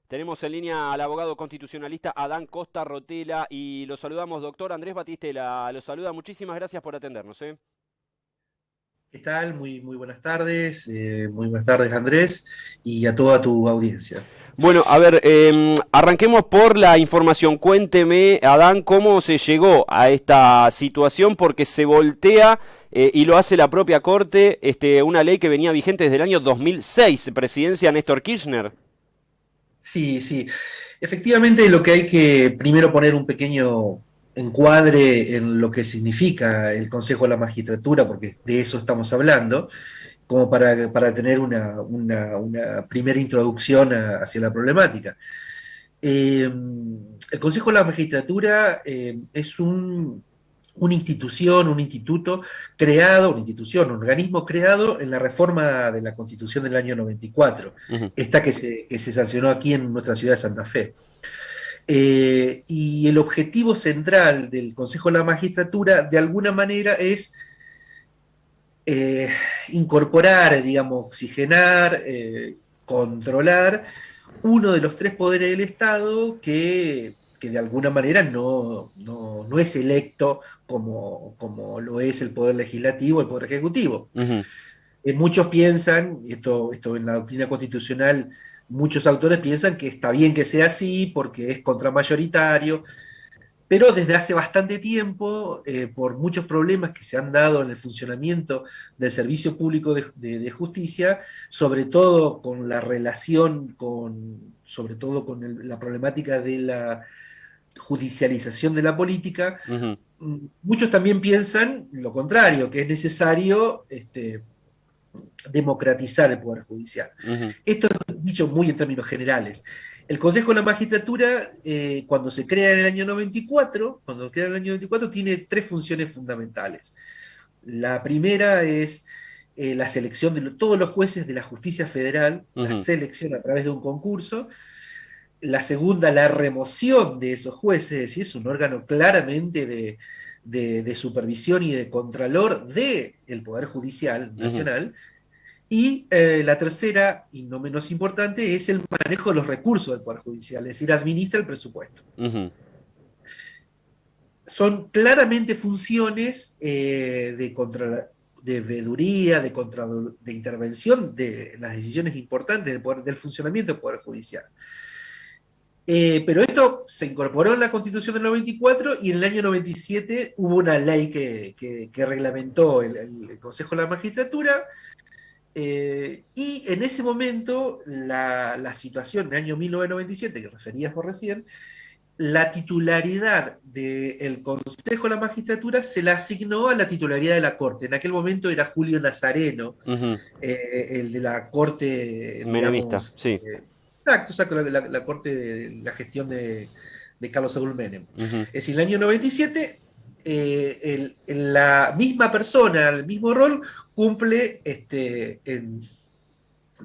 Tenemos en línea al abogado constitucionalista Adán Costa Rotela y lo saludamos, doctor Andrés Batistela. Lo saluda, muchísimas gracias por atendernos. ¿Qué tal? Muy buenas tardes. Muy buenas tardes, Andrés, y a toda tu audiencia. Bueno, a ver, arranquemos por la información. Cuénteme, Adán, cómo se llegó a esta situación, porque se voltea y lo hace la propia Corte, una ley que venía vigente desde el año 2006, presidencia Néstor Kirchner. Sí, sí. Efectivamente, lo que hay que primero poner un pequeño encuadre en lo que significa el Consejo de la Magistratura, porque de eso estamos hablando, como para tener una primera introducción hacia la problemática. El Consejo de la Magistratura es una institución, un instituto creado, una institución, un organismo creado en la reforma de la Constitución del año 94, Ujú. esta que se sancionó aquí en nuestra ciudad de Santa Fe. Y el objetivo central del Consejo de la Magistratura, de alguna manera, es eh, incorporar, digamos, oxigenar, controlar uno de los tres poderes del Estado que de alguna manera no es electo como lo es el Poder Legislativo, el Poder Ejecutivo. Ujú. Muchos piensan, esto en la doctrina constitucional, muchos autores piensan que está bien que sea así porque es contramayoritario, pero desde hace bastante tiempo, por muchos problemas que se han dado en el funcionamiento del servicio público de justicia, sobre todo con la relación sobre todo con la problemática de la judicialización de la política, Ujú. muchos también piensan lo contrario, que es necesario democratizar el Poder Judicial. Ujú. Esto es dicho muy en términos generales. El Consejo de la Magistratura, cuando se crea en el año 94, tiene tres funciones fundamentales. La primera es la selección de todos los jueces de la justicia federal, la Ujú. selección a través de un concurso. La segunda, la remoción de esos jueces, es decir, es un órgano claramente de supervisión y de contralor del Poder Judicial Ujú. Nacional. Y la tercera, y no menos importante, es el manejo de los recursos del Poder Judicial, es decir, administra el presupuesto. Ujú. Son claramente funciones de veeduría, de intervención de las decisiones importantes del funcionamiento del Poder Judicial. Pero esto se incorporó en la Constitución del 94 y en el año 97 hubo una ley que reglamentó el Consejo de la Magistratura. Y en ese momento, la situación en el año 1997, que referías por recién, la titularidad del Consejo de la Magistratura se la asignó a la titularidad de la Corte. En aquel momento era Julio Nazareno, Ujú. el de la Corte, Menemista, digamos, sí. exacto, la Corte de la gestión de Carlos Saúl Menem. Ujú. Es decir, en el año 97, la misma persona, el mismo rol, cumple de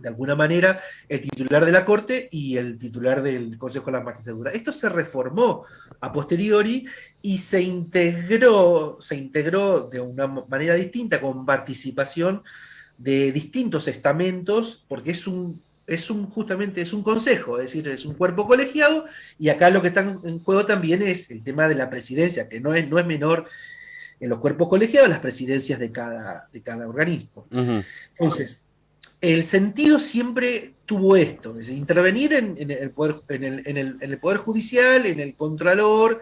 alguna manera el titular de la Corte y el titular del Consejo de la Magistratura. Esto se reformó a posteriori y se integró de una manera distinta con participación de distintos estamentos, porque justamente es un consejo, es decir, es un cuerpo colegiado, y acá lo que está en juego también es el tema de la presidencia, que no es menor en los cuerpos colegiados, las presidencias de cada organismo. Ujú. Entonces, el sentido siempre tuvo esto, es decir, intervenir en el poder, en el poder judicial, en el contralor,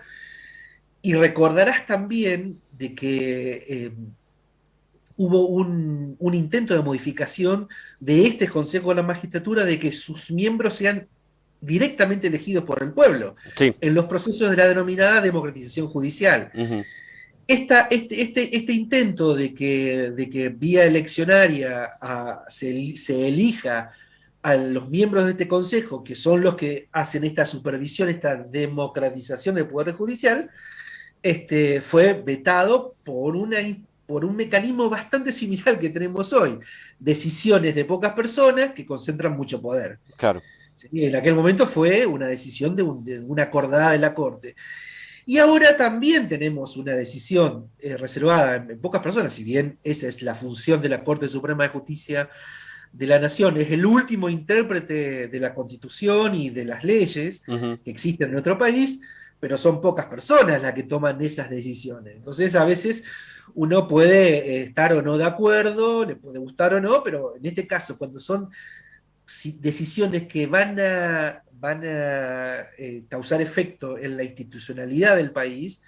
y recordarás también de que hubo un intento de modificación de este Consejo de la Magistratura de que sus miembros sean directamente elegidos por el pueblo Sí. en los procesos de la denominada democratización judicial. Ujú. Este intento de que vía eleccionaria se elija a los miembros de este consejo, que son los que hacen esta supervisión, esta democratización del Poder Judicial, fue vetado por un mecanismo bastante similar al que tenemos hoy: decisiones de pocas personas que concentran mucho poder. Claro. ¿Sí? En aquel momento fue una decisión de una acordada de la Corte. Y ahora también tenemos una decisión reservada en pocas personas, si bien esa es la función de la Corte Suprema de Justicia de la nación, es el último intérprete de la Constitución y de las leyes Ujú. que existen en nuestro país, pero son pocas personas las que toman esas decisiones. Entonces, a veces uno puede estar o no de acuerdo, le puede gustar o no, pero en este caso, cuando son decisiones que van a causar efecto en la institucionalidad del país,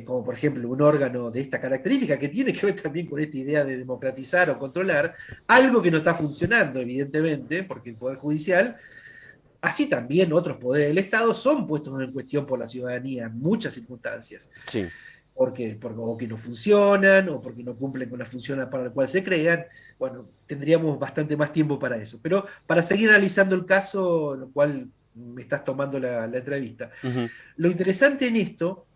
como por ejemplo un órgano de esta característica, que tiene que ver también con esta idea de democratizar o controlar, algo que no está funcionando, evidentemente, porque el Poder Judicial, así también otros poderes del Estado, son puestos en cuestión por la ciudadanía en muchas circunstancias. Sí. Porque o que no funcionan, o porque no cumplen con la función para la cual se crean. Bueno, tendríamos bastante más tiempo para eso. Pero para seguir analizando el caso, lo cual me estás tomando la entrevista. Ujú. Lo interesante en esto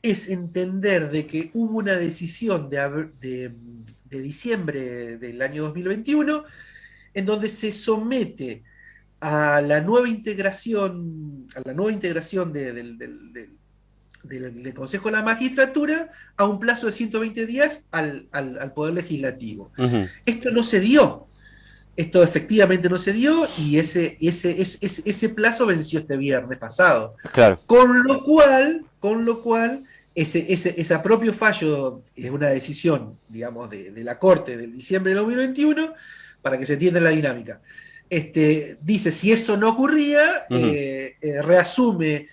es entender de que hubo una decisión de diciembre del año 2021 en donde se somete a la nueva integración del Consejo de la Magistratura a un plazo de 120 días al Poder Legislativo. Ujú. Esto no se dio, esto efectivamente no se dio y ese plazo venció este viernes pasado. Claro. Con lo cual ese propio fallo es una decisión, digamos, de la Corte del diciembre de 2021, para que se entienda la dinámica. Dice, si eso no ocurría, Ujú. reasume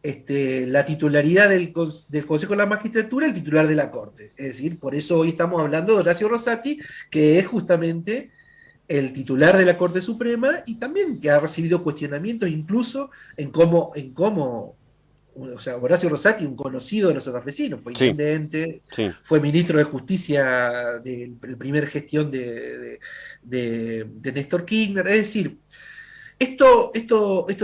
la titularidad del Consejo de la Magistratura el titular de la Corte. Es decir, por eso hoy estamos hablando de Horacio Rosati, que es justamente el titular de la Corte Suprema y también que ha recibido cuestionamientos incluso en cómo, o sea, Horacio Rosati, un conocido de los santafesinos, fue Sí, intendente, sí. fue ministro de Justicia de la primera gestión de Néstor Kirchner. Es decir, esto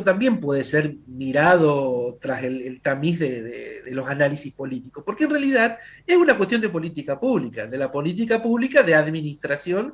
también puede ser mirado tras el tamiz de los análisis políticos, porque en realidad es una cuestión de política pública, de la política pública de administración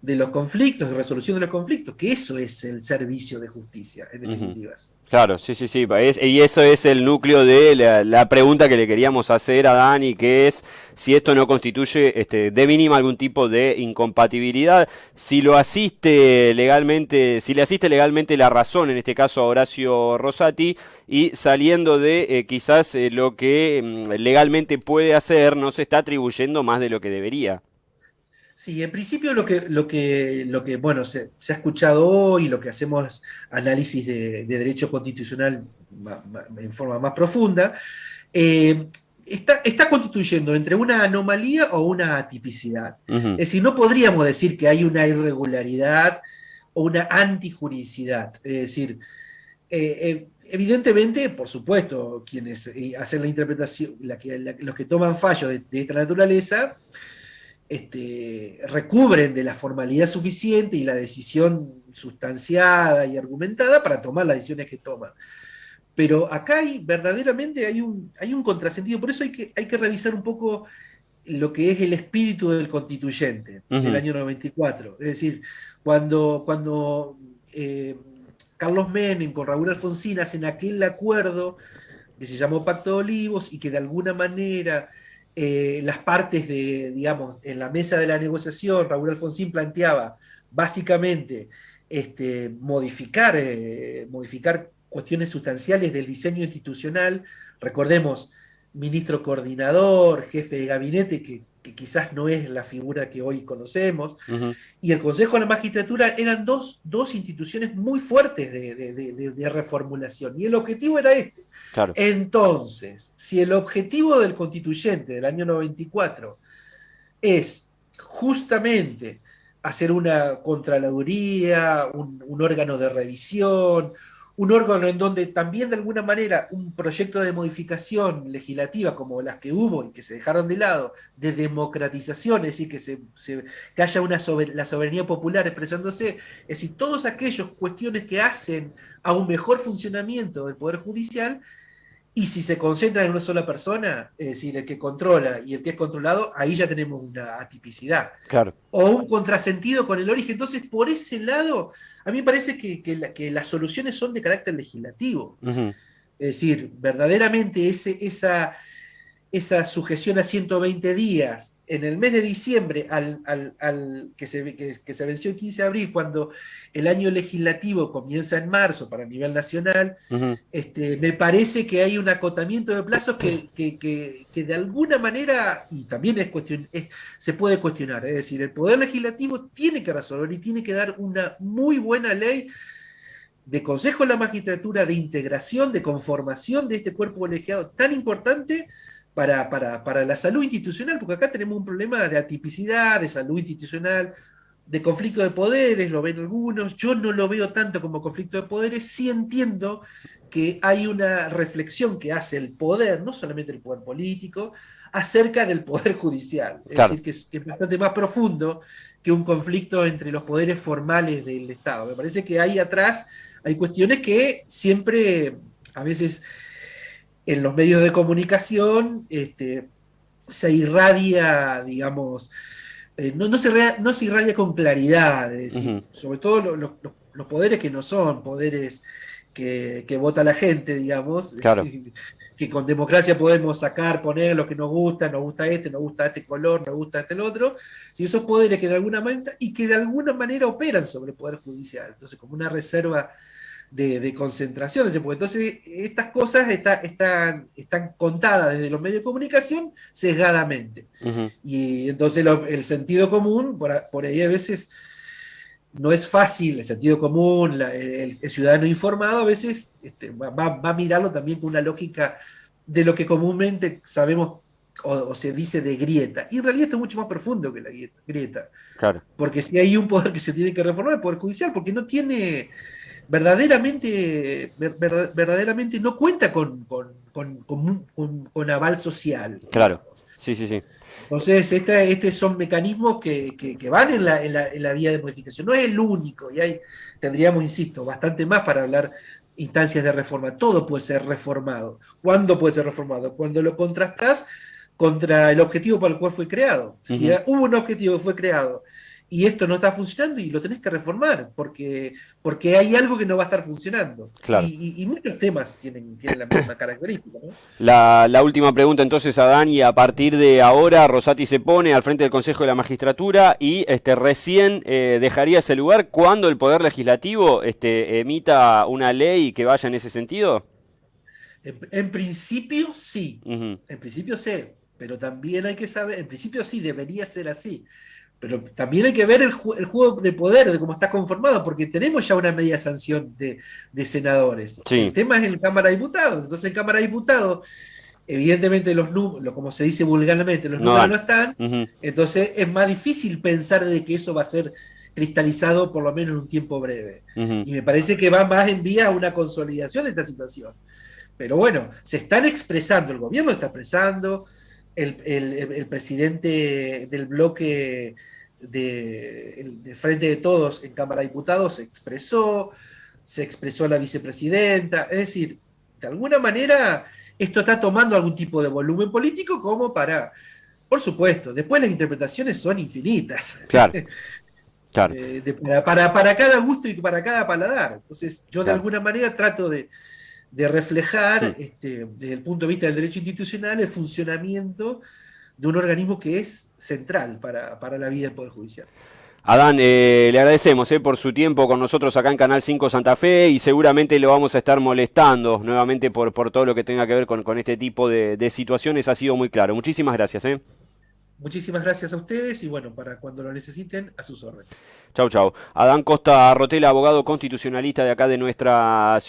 de los conflictos, de resolución de los conflictos, que eso es el servicio de justicia, en Ujú. definitivas. Claro, sí, sí, sí. Y eso es el núcleo de la pregunta que le queríamos hacer a Dani, que es si esto no constituye de mínima algún tipo de incompatibilidad, si lo asiste legalmente, si le asiste legalmente la razón, en este caso a Horacio Rosati, y saliendo de quizás lo que legalmente puede hacer, no se está atribuyendo más de lo que debería. Sí, en principio lo que bueno, se ha escuchado hoy, lo que hacemos análisis de derecho constitucional en forma más profunda, está constituyendo entre una anomalía o una atipicidad. Ujú. Es decir, no podríamos decir que hay una irregularidad o una antijuricidad. Es decir, evidentemente, por supuesto, quienes hacen la interpretación, los que toman fallos de esta naturaleza, recubren de la formalidad suficiente y la decisión sustanciada y argumentada para tomar las decisiones que toman. Pero acá verdaderamente hay un contrasentido, por eso hay que revisar un poco lo que es el espíritu del constituyente del Ujú. año 94. Es decir, cuando Carlos Menem con Raúl Alfonsín hacen aquel acuerdo que se llamó Pacto de Olivos y que de alguna manera las partes digamos, en la mesa de la negociación, Raúl Alfonsín planteaba básicamente modificar cuestiones sustanciales del diseño institucional. Recordemos, ministro coordinador, jefe de gabinete, que quizás no es la figura que hoy conocemos, Ujú. y el Consejo de la Magistratura eran dos instituciones muy fuertes de reformulación, y el objetivo era este. Claro. Entonces, si el objetivo del constituyente del año 94 es justamente hacer una contraloría, un órgano de revisión, un órgano en donde también de alguna manera un proyecto de modificación legislativa como las que hubo y que se dejaron de lado, de democratización, es decir, que haya la soberanía popular expresándose, es decir, todas aquellas cuestiones que hacen a un mejor funcionamiento del Poder Judicial, y si se concentra en una sola persona, es decir, el que controla y el que es controlado, ahí ya tenemos una atipicidad Claro. o un contrasentido con el origen. Entonces, por ese lado, a mí me parece que las soluciones son de carácter legislativo. Ujú. Es decir, verdaderamente esa sujeción a 120 días en el mes de diciembre, que se venció el 15 de abril, cuando el año legislativo comienza en marzo para nivel nacional, Ujú. me parece que hay un acotamiento de plazos que de alguna manera, y también se puede cuestionar, es decir, el Poder Legislativo tiene que resolver y tiene que dar una muy buena ley de Consejo de la Magistratura, de integración, de conformación de este cuerpo colegiado tan importante para la salud institucional, porque acá tenemos un problema de atipicidad, de salud institucional, de conflicto de poderes, lo ven algunos, yo no lo veo tanto como conflicto de poderes, sí entiendo que hay una reflexión que hace el poder, no solamente el poder político, acerca del poder judicial, es Claro. decir, que es bastante más profundo que un conflicto entre los poderes formales del Estado. Me parece que ahí atrás hay cuestiones que siempre, a veces, en los medios de comunicación, se irradia, digamos, no se irradia con claridad, es decir, Ujú. sobre todo los poderes que no son poderes que vota la gente, digamos, Claro. que con democracia podemos sacar, poner lo que nos gusta nos gusta este color, nos gusta este el otro, si esos poderes que de alguna manera, y que de alguna manera operan sobre el Poder Judicial, entonces como una reserva de concentración de ese pueblo. Entonces, estas cosas están contadas desde los medios de comunicación sesgadamente. Ujú. Y entonces el sentido común, por ahí a veces no es fácil, el sentido común, el ciudadano informado a veces va a mirarlo también con una lógica de lo que comúnmente sabemos o se dice de grieta. Y en realidad esto es mucho más profundo que la grieta. Claro. Porque si hay un poder que se tiene que reformar, el Poder Judicial, porque no tiene verdaderamente no cuenta con aval social, Claro. digamos. Sí, sí, sí. Entonces, estos son mecanismos que van en la vía de modificación. No es el único, y tendríamos, insisto, bastante más para hablar instancias de reforma. Todo puede ser reformado. ¿Cuándo puede ser reformado? Cuando lo contrastás contra el objetivo para el cual fue creado. Si Ujú. hubo un objetivo que fue creado y esto no está funcionando y lo tenés que reformar, porque hay algo que no va a estar funcionando. Claro. Y muchos temas tienen la misma característica, ¿no? La última pregunta entonces, Adán, y a partir de ahora Rosati se pone al frente del Consejo de la Magistratura y recién dejaría ese lugar cuando el Poder Legislativo emita una ley que vaya en ese sentido. En principio sí, Ujú. en principio sí, pero también hay que saber, en principio sí, debería ser así, pero también hay que ver el juego de poder, de cómo está conformado, porque tenemos ya una media sanción de senadores. El Sí, tema es en Cámara de Diputados, entonces en Cámara de Diputados, evidentemente los números, como se dice vulgarmente, los no números dan. no están, Ujú. entonces es más difícil pensar de que eso va a ser cristalizado por lo menos en un tiempo breve. Ujú. Y me parece que va más en vía a una consolidación de esta situación. Pero bueno, se están expresando, el gobierno está expresando, el presidente del bloque de Frente de Todos en Cámara de Diputados se expresó la vicepresidenta, es decir, de alguna manera esto está tomando algún tipo de volumen político como por supuesto, después las interpretaciones son infinitas. Claro, claro, Para cada gusto y para cada paladar. Entonces, yo de claro. alguna manera trato de reflejar, Mm. desde el punto de vista del derecho institucional, el funcionamiento de un organismo que es central para la vida del Poder Judicial. Adán, le agradecemos por su tiempo con nosotros acá en Canal 5 Santa Fe y seguramente lo vamos a estar molestando nuevamente por todo lo que tenga que ver con este tipo de situaciones. Ha sido muy claro. Muchísimas gracias. Muchísimas gracias a ustedes y bueno, para cuando lo necesiten, a sus órdenes. Chau, chau. Adán Costa Rotela, abogado constitucionalista de acá de nuestra ciudad.